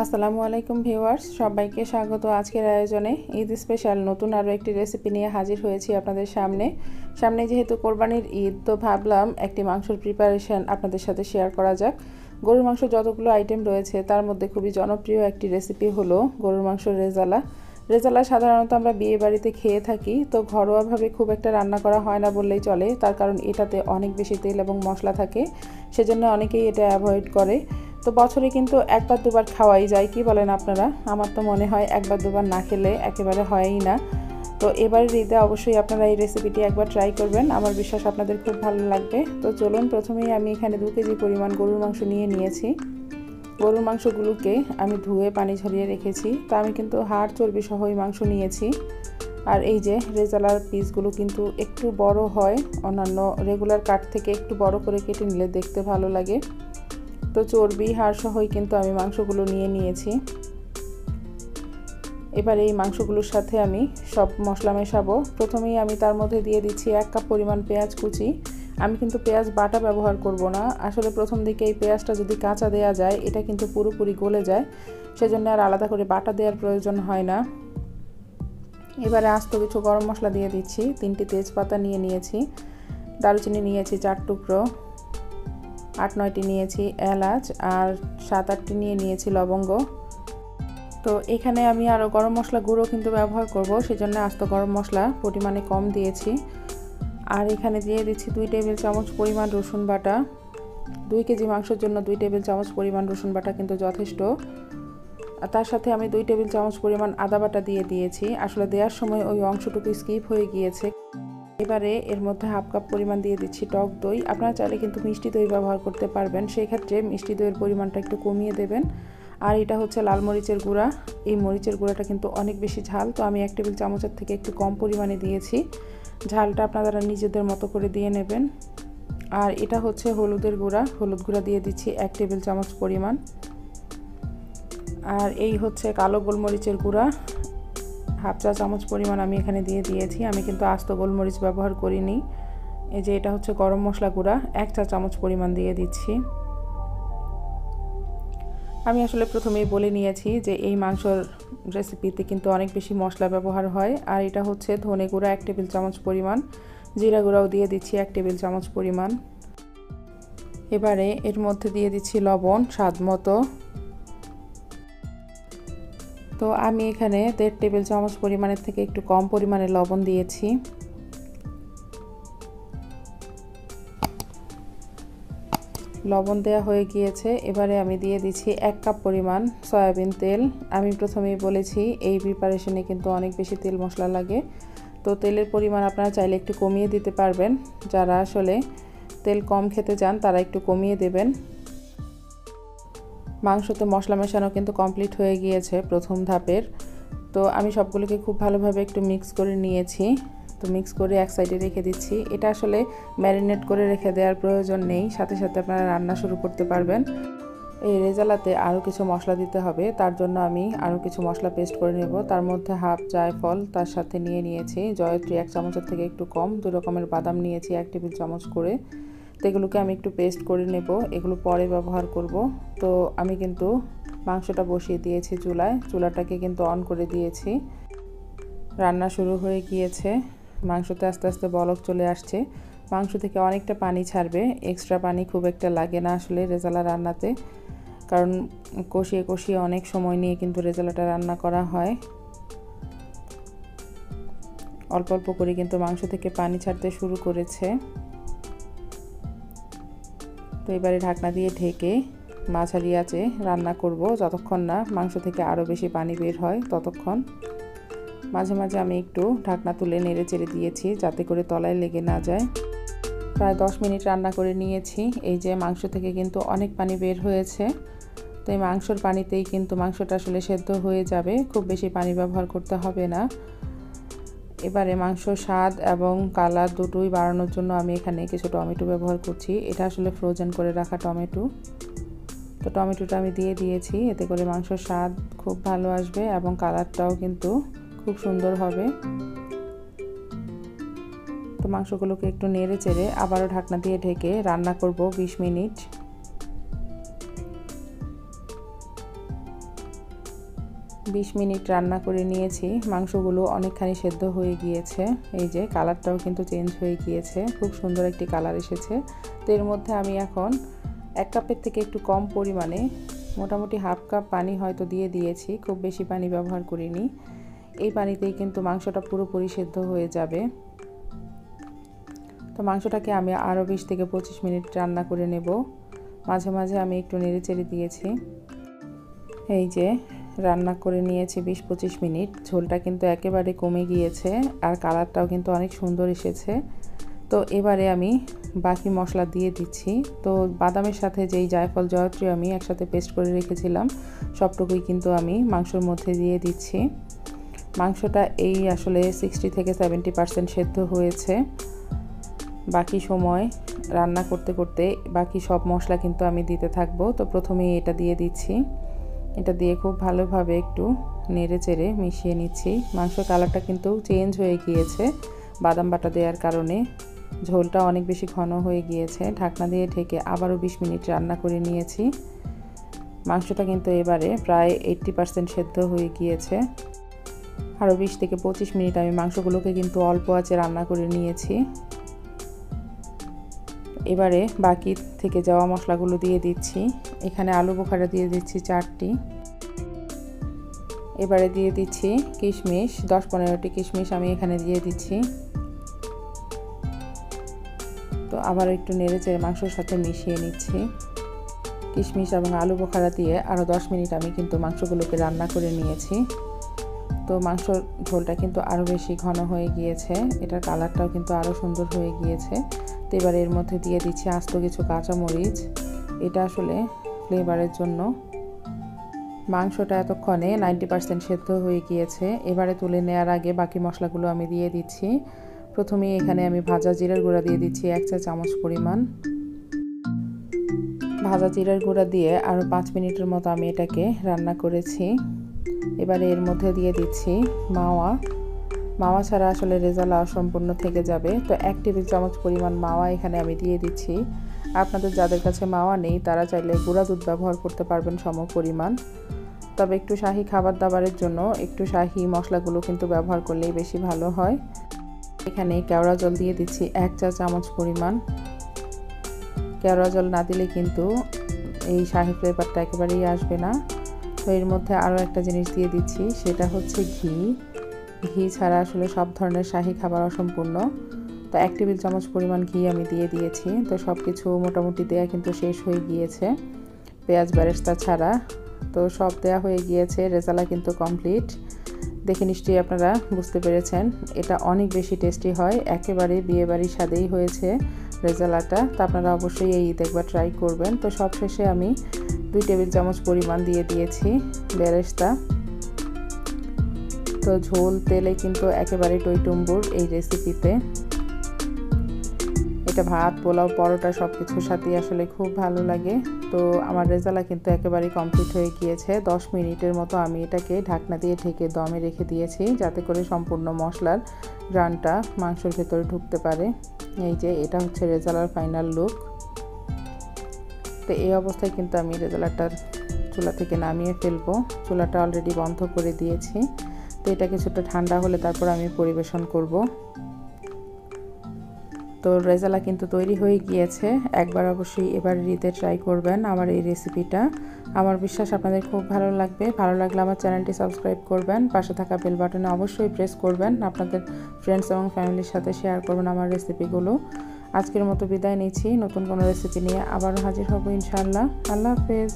আসসালামু আলাইকুম ভিউয়ার্স, সবাইকে স্বাগত আজকের আয়োজনে। ঈদ স্পেশাল নতুন আরও একটি রেসিপি নিয়ে হাজির হয়েছি আপনাদের সামনে যেহেতু কোরবানির ঈদ, তো ভাবলাম একটি মাংসের প্রিপারেশন আপনাদের সাথে শেয়ার করা যাক। গরুর মাংস যতগুলো আইটেম রয়েছে তার মধ্যে খুবই জনপ্রিয় একটি রেসিপি হলো গরুর মাংসের রেজালা সাধারণত আমরা বিয়ে বাড়িতে খেয়ে থাকি, তো ঘরোয়াভাবে খুব একটা রান্না করা হয় না বললেই চলে। তার কারণ এটাতে অনেক বেশি তেল এবং মশলা থাকে, সেজন্য অনেকেই এটা অ্যাভয়েড করে। তো বছরে কিন্তু একবার দুবার খাওয়াই যায়, কি বলেন আপনারা? আমার তো মনে হয় একবার দুবার না খেলে একেবারে হয়ই না। তো এবারের ঈদে অবশ্যই আপনারা এই রেসিপিটি একবার ট্রাই করবেন, আমার বিশ্বাস আপনাদের খুব ভালো লাগবে। তো চলুন, প্রথমেই আমি এখানে 2 কেজি পরিমাণ গরুর মাংস নিয়েছি। গরুর মাংসগুলোকে আমি ধুয়ে পানি ঝরিয়ে রেখেছি। তো আমি কিন্তু হাড় চর্বি সহ এই মাংস নিয়েছি। আর এই যে রেজালার পিসগুলো কিন্তু একটু বড় হয়, অন্যান্য রেগুলার কাট থেকে একটু বড় করে কেটে নিলে দেখতে ভালো লাগে। তো চর্বি হাড় সহই কিন্তু আমি মাংসগুলো নিয়েছি। এবার এই মাংসগুলোর সাথে আমি সব মশলা মেশাবো। প্রথমেই আমি তার মধ্যে দিয়ে দিচ্ছি 1 কাপ পরিমাণ পেঁয়াজ কুচি। আমি কিন্তু পেঁয়াজ বাটা ব্যবহার করব না, আসলে প্রথম দিকে এই পেঁয়াজটা যদি কাঁচা দেওয়া যায় এটা কিন্তু পুরোপুরি গলে যায়, সেজন্য আর আলাদা করে বাটা দেওয়ার প্রয়োজন হয় না। এবারে আস্ত কিছু গরম মশলা দিয়ে দিচ্ছি। 3টি তেজপাতা নিয়েছি, দারুচিনি নিয়েছি 4 টুকরো, 8-9টি নিয়েছি এলাচ, আর 7-8টি নিয়েছি লবঙ্গ। তো এখানে আমি আরও গরম মশলা গুঁড়ো কিন্তু ব্যবহার করব, সেজন্য আস্ত গরম মশলা পরিমাণে কম দিয়েছি। আর এখানে দিয়ে দিচ্ছি 2 টেবিল চামচ পরিমাণ রসুন বাটা। 2 কেজি মাংসের জন্য 2 টেবিল চামচ পরিমাণ রসুন বাটা কিন্তু যথেষ্ট। আর তার সাথে আমি 2 টেবিল চামচ পরিমাণ আদা বাটা দিয়েছি। আসলে দেওয়ার সময় ওই অংশটুকু স্কিপ হয়ে গিয়েছে। এবারে এর মধ্যে 1/2 কাপ পরিমাণ দিয়ে দিচ্ছি টক দই। আপনারা চাইলে কিন্তু মিষ্টি দই ব্যবহার করতে পারবেন, সেই ক্ষেত্রে মিষ্টি দইয়ের পরিমাণটা একটু কমিয়ে দেবেন। আর এটা হচ্ছে লাল মরিচের গুঁড়া। এই মরিচের গুঁড়াটা কিন্তু অনেক বেশি ঝাল, তো আমি 1 টেবিল চামচের থেকে একটু কম পরিমাণে দিয়েছি। ঝালটা আপনারা নিজেদের মতো করে দিয়ে নেবেন। আর এটা হচ্ছে হলুদ গুঁড়া দিয়ে দিচ্ছি 1 টেবিল চামচ পরিমাণ। আর এই হচ্ছে কালো গোলমরিচের গুঁড়া, 1/2 চা চামচ পরিমাণ আমি এখানে দিয়েছি। আমি কিন্তু আস্ত গোলমরিচ ব্যবহার করিনি। এই যে এটা হচ্ছে গরম মশলা গুঁড়া, 1 চা চামচ পরিমাণ দিয়ে দিচ্ছি। আমি আসলে প্রথমেই বলে নিয়েছি যে এই মাংসর রেসিপিতে কিন্তু অনেক বেশি মশলা ব্যবহার হয়। আর এটা হচ্ছে ধনে গুঁড়া 1 টেবিল চামচ পরিমাণ, জিরা গুঁড়াও দিয়ে দিচ্ছি 1 টেবিল চামচ পরিমাণ। এবারে এর মধ্যে দিয়ে দিচ্ছি লবণ স্বাদ মতো। তো আমি এখানে 1.5 টেবিল চামচ পরিমাণের থেকে একটু কম পরিমাণে লবণ দিয়েছি। লবণ দেওয়া হয়ে গিয়েছে। এবারে আমি দিয়ে দিচ্ছি 1 কাপ পরিমাণ সয়াবিন তেল। আমি প্রথমেই বলেছি এই প্রিপারেশনে কিন্তু অনেক বেশি তেল মশলা লাগে, তো তেলের পরিমাণ আপনারা চাইলে একটু কমিয়ে দিতে পারবেন। যারা আসলে তেল কম খেতে চান তারা একটু কমিয়ে দেবেন। মাংসতে মশলা মেশানো কিন্তু কমপ্লিট হয়ে গিয়েছে প্রথম ধাপের। তো আমি সবগুলোকে খুব ভালোভাবে একটু মিক্স করে নিয়েছি। তো মিক্স করে এক সাইডে রেখে দিচ্ছি। এটা আসলে ম্যারিনেট করে রেখে দেওয়ার প্রয়োজন নেই, সাথে সাথে আপনারা রান্না শুরু করতে পারবেন। এই রেজালাতে আরও কিছু মশলা দিতে হবে, তার জন্য আমি আরও কিছু মশলা পেস্ট করে নেব। তার মধ্যে হাফ জায়ফল, তার সাথে নিয়েছি জয়ত্রী 1 চামচের থেকে একটু কম, 2 রকমের বাদাম নিয়েছি 1 টেবিল চামচ করে। তো এগুলোকে আমি একটু পেস্ট করে নেব, এগুলো পরে ব্যবহার করব। তো আমি কিন্তু মাংসটা বসিয়ে দিয়েছি চুলাটাকে কিন্তু অন করে দিয়েছি। রান্না শুরু হয়ে গিয়েছে। মাংসতে আস্তে আস্তে বলক চলে আসছে। মাংস থেকে অনেকটা পানি ছাড়বে, এক্সট্রা পানি খুব একটা লাগে না আসলে রেজালা রান্নাতে, কারণ কষিয়ে অনেক সময় নিয়ে কিন্তু রেজালাটা রান্না করা হয়। অল্প অল্প করে কিন্তু মাংস থেকে পানি ছাড়তে শুরু করেছে। তো এবারে ঢাকনা দিয়ে ঢেকে মাঝারি আঁচে রান্না করব যতক্ষণ না মাংস থেকে আরও বেশি পানি বের হয় ততক্ষণ। মাঝে মাঝে আমি একটু ঢাকনা তুলে নেড়ে চেড়ে দিয়েছি যাতে করে তলায় লেগে না যায়। প্রায় 10 মিনিট রান্না করে নিয়েছি। এই যে মাংস থেকে কিন্তু অনেক পানি বের হয়েছে। তো এই মাংসর পানিতেই কিন্তু মাংসটা আসলে সেদ্ধ হয়ে যাবে, খুব বেশি পানি ব্যবহার করতে হবে না। এবারে মাংসর স্বাদ এবং কালার দুটোই বাড়ানোর জন্য আমি এখানে কিছু টমেটো ব্যবহার করছি। এটা আসলে ফ্রোজেন করে রাখা টমেটো। তো টমেটোটা আমি দিয়ে দিয়েছি, এতে করে মাংসর স্বাদ খুব ভালো আসবে এবং কালারটাও কিন্তু খুব সুন্দর হবে। তো মাংসগুলোকে একটু নেড়ে চেড়ে আবারও ঢাকনা দিয়ে ঢেকে রান্না করব 20 মিনিট। 20 মিনিট রান্না করে নিয়েছি। মাংসগুলো অনেকখানি সেদ্ধ হয়ে গিয়েছে। এই যে কালারটাও কিন্তু চেঞ্জ হয়ে গিয়েছে, খুব সুন্দর একটি কালার এসেছে। তো এর মধ্যে আমি এখন 1 কাপের থেকে একটু কম পরিমাণে মোটামুটি হাফ কাপ পানি হয়তো দিয়ে দিয়েছি, খুব বেশি পানি ব্যবহার করিনি। এই পানিতেই কিন্তু মাংসটা পুরোপুরি সেদ্ধ হয়ে যাবে। তো মাংসটাকে আমি আরও 20 থেকে 25 মিনিট রান্না করে নেব। মাঝে মাঝে আমি একটু নেড়েচেড়ে দিয়েছি। এই যে রান্না করে নিয়েছি 20-25 মিনিট। ঝোলটা কিন্তু একেবারে কমে গিয়েছে আর কালারটাও কিন্তু অনেক সুন্দর এসেছে। তো এবারে আমি বাকি মশলা দিয়ে দিচ্ছি। তো বাদামের সাথে যেই জায়ফল জয়ত্রী আমি একসাথে পেস্ট করে রেখেছিলাম সবটুকুই কিন্তু আমি মাংসের মধ্যে দিয়ে দিচ্ছি। মাংসটা এই আসলে 60 থেকে 70% সেদ্ধ হয়েছে। বাকি সময় রান্না করতে করতে বাকি সব মশলা কিন্তু আমি দিতে থাকবো। তো প্রথমেই এটা দিয়ে দিচ্ছি। এটা দিয়ে খুব ভালোভাবে একটু নেড়ে চেড়ে মিশিয়ে নিচ্ছি। মাংসের কালারটা কিন্তু চেঞ্জ হয়ে গিয়েছে বাদাম বাটা দেওয়ার কারণে। ঝোলটা অনেক বেশি ঘন হয়ে গিয়েছে। ঢাকনা দিয়ে ঢেকে আবারও 20 মিনিট রান্না করে নিয়েছি। মাংসটা কিন্তু এবারে প্রায় 80% সেদ্ধ হয়ে গিয়েছে। আরও 20 থেকে 25 মিনিট আমি মাংসগুলোকে কিন্তু অল্প আঁচে রান্না করে নিয়েছি। এবারে বাকি থেকে যাওয়া মশলাগুলো দিয়ে দিচ্ছি। এখানে আলু বোখারা দিয়ে দিচ্ছি 4টি। এবারে দিয়ে দিচ্ছি কিশমিশ, 10-15টি কিশমিশ আমি এখানে দিয়ে দিচ্ছি। তো আবার একটু নেড়েচেড়ে মাংসের সাথে মিশিয়ে নিচ্ছি। কিশমিশ এবং আলু বোখারা দিয়ে আরও 10 মিনিট আমি কিন্তু মাংসগুলোকে রান্না করে নিয়েছি। তো মাংসর ঝোলটা কিন্তু আরও বেশি ঘন হয়ে গিয়েছে, এটার কালারটাও কিন্তু আরও সুন্দর হয়ে গিয়েছে। তো এবার এর মধ্যে দিয়ে দিচ্ছি আস্ত কিছু কাঁচামরিচ, এটা আসলে ফ্লেভারের জন্য। মাংসটা এতক্ষণে 90% সেদ্ধ হয়ে গিয়েছে। এবারে তুলে নেওয়ার আগে বাকি মশলাগুলো আমি দিয়ে দিচ্ছি। প্রথমেই এখানে আমি ভাজা জিরার গুঁড়া দিয়ে দিচ্ছি 1 চা চামচ পরিমাণ। ভাজা জিরার গুঁড়া দিয়ে আরও 5 মিনিটের মতো আমি এটাকে রান্না করেছি। এবারে এর মধ্যে দিয়ে দিচ্ছি মাওয়া ছাড়া আসলে রেজালা অসম্পূর্ণ থেকে যাবে। তো 1 টেবিল চামচ পরিমাণ মাওয়া এখানে আমি দিয়ে দিচ্ছি। আপনাদের যাদের কাছে মাওয়া নেই তারা চাইলে গুঁড়া দুধ ব্যবহার করতে পারবেন সম পরিমাণ। তবে একটু শাহি খাবার দাবারের জন্য একটু শাহি মশলাগুলো কিন্তু ব্যবহার করলেই বেশি ভালো হয়। এখানে কেওড়া জল দিয়ে দিচ্ছি 1 চা চামচ পরিমাণ। কেওড়া জল না দিলে কিন্তু এই শাহি ফ্লেভারটা একেবারেই আসবে না। তো এর মধ্যে আরও একটা জিনিস দিয়ে দিচ্ছি, সেটা হচ্ছে ঘি ছাড়া আসলে সব ধরনের শাহি খাবার অসম্পূর্ণ। তো 1 টেবিল চামচ পরিমাণ ঘি আমি দিয়ে দিয়েছি। তো সব কিছু মোটামুটি দেয়া কিন্তু শেষ হয়ে গিয়েছে পেঁয়াজ বেরেস্তা ছাড়া। তো সব দেয়া হয়ে গিয়েছে, রেজালা কিন্তু কমপ্লিট। দেখে নিশ্চয়ই আপনারা বুঝতে পেরেছেন এটা অনেক বেশি টেস্টি হয়, একেবারে বিয়েবাড়ির স্বাদেই হয়েছে রেজালাটা। তো আপনারা অবশ্যই এই ঈদ একবার ট্রাই করবেন। তো সব শেষে আমি 2 টেবিল চামচ পরিমাণ দিয়ে দিয়েছি বেরেস্তা। তো ঝোল তেলে কিন্তু একেবারে টইটুম্বুর এই রেসিপিতে। এটা ভাত, পোলাও, পরোটা সব কিছুর সাথেই আসলে খুব ভালো লাগে। তো আমার রেজালা কিন্তু একেবারে কমপ্লিট হয়ে গিয়েছে। 10 মিনিটের মতো আমি এটাকে ঢাকনা দিয়ে ঢেকে দমে রেখে দিয়েছি, যাতে করে সম্পূর্ণ মশলার ঘ্রাণটা মাংসের ভেতরে ঢুকতে পারে। এই যে এটা হচ্ছে রেজালার ফাইনাল লুক। তো এই অবস্থায় কিন্তু আমি রেজালাটার চুলা থেকে নামিয়ে ফেলবো। চুলাটা অলরেডি বন্ধ করে দিয়েছি। তো এটা কিছুটা ঠান্ডা হলে তারপর আমি পরিবেশন করব। তো রেজালা কিন্তু তৈরি হয়ে গিয়েছে। একবার অবশ্যই এবার ঈদে ট্রাই করবেন আমার এই রেসিপিটা। আমার বিশ্বাস আপনাদের খুব ভালো লাগবে। ভালো লাগলে আমার চ্যানেলটি সাবস্ক্রাইব করবেন, পাশে থাকা বেল বাটনে অবশ্যই প্রেস করবেন, আপনাদের ফ্রেন্ডস এবং ফ্যামিলির সাথে শেয়ার করবেন আমার রেসিপিগুলো। আজকের মতো বিদায় নিচ্ছি, নতুন কোনো রেসিপি নিয়ে আবারও হাজির হব ইনশাআল্লাহ। আল্লাহ হাফেজ।